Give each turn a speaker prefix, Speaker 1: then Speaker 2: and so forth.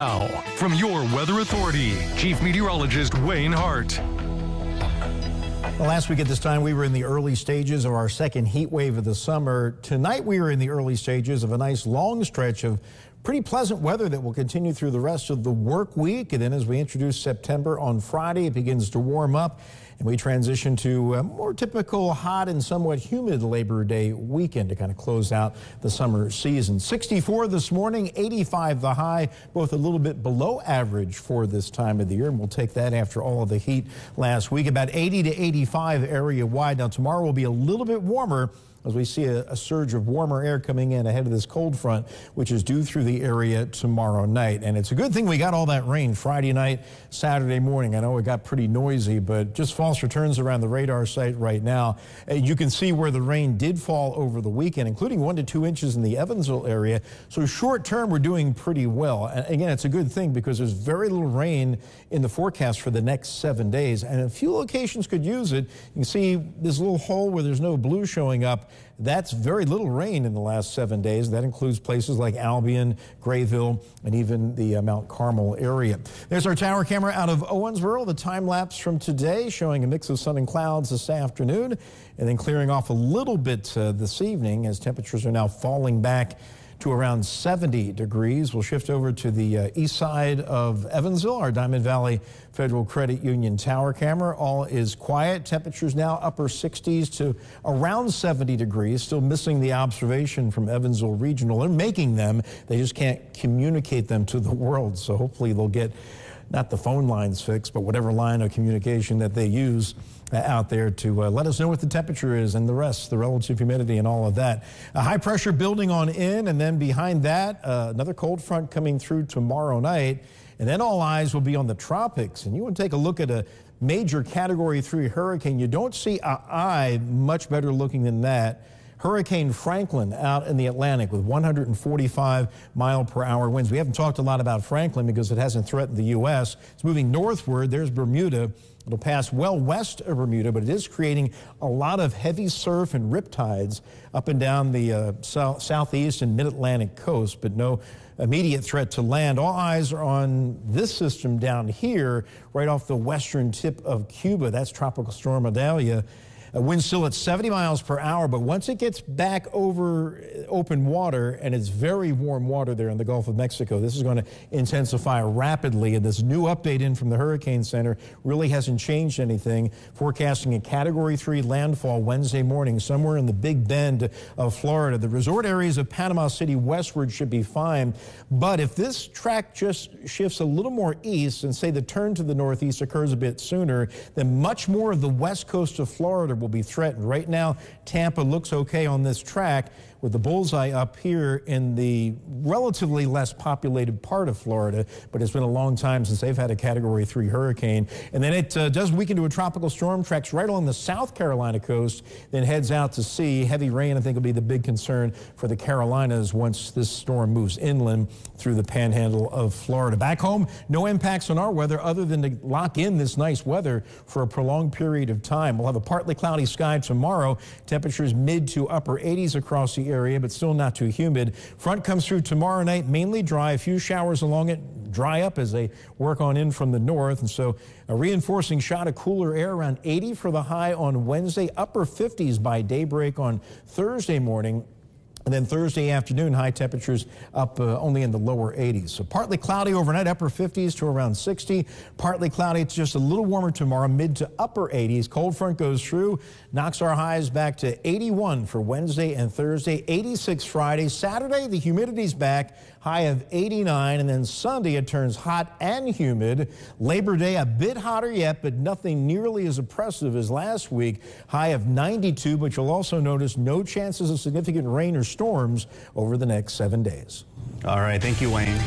Speaker 1: Now, from your Weather Authority, Chief Meteorologist Wayne Hart.
Speaker 2: Well, last week at this time, we were in the early stages of our second heat wave of the summer. Tonight, we are in the early stages of a nice long stretch of pretty pleasant weather that will continue through the rest of the work week. And then as we introduce September on Friday, it begins to warm up and we transition to a more typical hot and somewhat humid Labor Day weekend to kind of close out the summer season. 64 this morning, 85 the high, both a little bit below average for this time of the year. And we'll take that after all of the heat last week. About 80 to 85 area wide. Now tomorrow will be a little bit warmer as we see a surge of warmer air coming in ahead of this cold front, which is due through the area tomorrow night. And it's a good thing we got all that rain Friday night, Saturday morning. I know it got pretty noisy, but just false returns around the radar site right now. You can see where the rain did fall over the weekend, including 1 to 2 inches in the Evansville area. So short term, we're doing pretty well. And again, it's a good thing because there's very little rain in the forecast for the next 7 days. And a few locations could use it. You can see this little hole where there's no blue showing up. That's very little rain in the last 7 days. That includes places like Albion, Grayville, and even the Mount Carmel area. There's our tower camera out of Owensboro. The time lapse from today showing a mix of sun and clouds this afternoon and then clearing off a little bit this evening as temperatures are now falling back to around 70 degrees. We'll shift over to the east side of Evansville, our Diamond Valley Federal Credit Union tower camera. All is quiet. Temperatures now upper 60s to around 70 degrees. Still missing the observation from Evansville Regional. They're making them. They just can't communicate them to the world. So hopefully they'll get not the phone lines fixed, but whatever line of communication that they use out there to let us know what the temperature is and the rest, the relative humidity and all of that. A high pressure building on in, and then behind that, another cold front coming through tomorrow night. And then all eyes will be on the tropics. And you want to take a look at a major Category 3 hurricane. You don't see an eye much better looking than that. Hurricane Franklin out in the Atlantic with 145-mile-per-hour winds. We haven't talked a lot about Franklin because it hasn't threatened the U.S. It's moving northward. There's Bermuda. It'll pass well west of Bermuda, but it is creating a lot of heavy surf and riptides up and down the southeast and mid-Atlantic coast, but no immediate threat to land. All eyes are on this system down here, right off the western tip of Cuba. That's Tropical Storm Idalia. Wind still at 70 miles per hour, but once it gets back over open water, and it's very warm water there in the Gulf of Mexico, this is going to intensify rapidly. And this new update in from the Hurricane Center really hasn't changed anything. Forecasting a Category 3 landfall Wednesday morning somewhere in the Big Bend of Florida. The resort areas of Panama City westward should be fine, but if this track just shifts a little more east and say the turn to the northeast occurs a bit sooner, then much more of the west coast of Florida will be threatened. Right now, Tampa looks okay on this track with the bullseye up here in the relatively less populated part of Florida, but it's been a long time since they've had a Category 3 hurricane. And then it does weaken to a tropical storm, tracks right along the South Carolina coast, then heads out to sea. Heavy rain, I think, will be the big concern for the Carolinas once this storm moves inland through the panhandle of Florida. Back home, no impacts on our weather other than to lock in this nice weather for a prolonged period of time. We'll have a partly cloudy sky tomorrow. Temperatures mid to upper 80s across the area, but still not too humid. Front comes through tomorrow night, mainly dry. A few showers along it, dry up as they work on in from the north. And so a reinforcing shot of cooler air, around 80 for the high on Wednesday, upper 50s by daybreak on Thursday morning. And then Thursday afternoon, high temperatures up only in the lower 80s. So partly cloudy overnight, upper 50s to around 60. Partly cloudy, it's just a little warmer tomorrow, mid to upper 80s. Cold front goes through, knocks our highs back to 81 for Wednesday and Thursday, 86 Friday. Saturday, the humidity's back, high of 89. And then Sunday, it turns hot and humid. Labor Day, a bit hotter yet, but nothing nearly as oppressive as last week. High of 92, but you'll also notice no chances of significant rain or storms over the next 7 days.
Speaker 3: All right. Thank you, Wayne.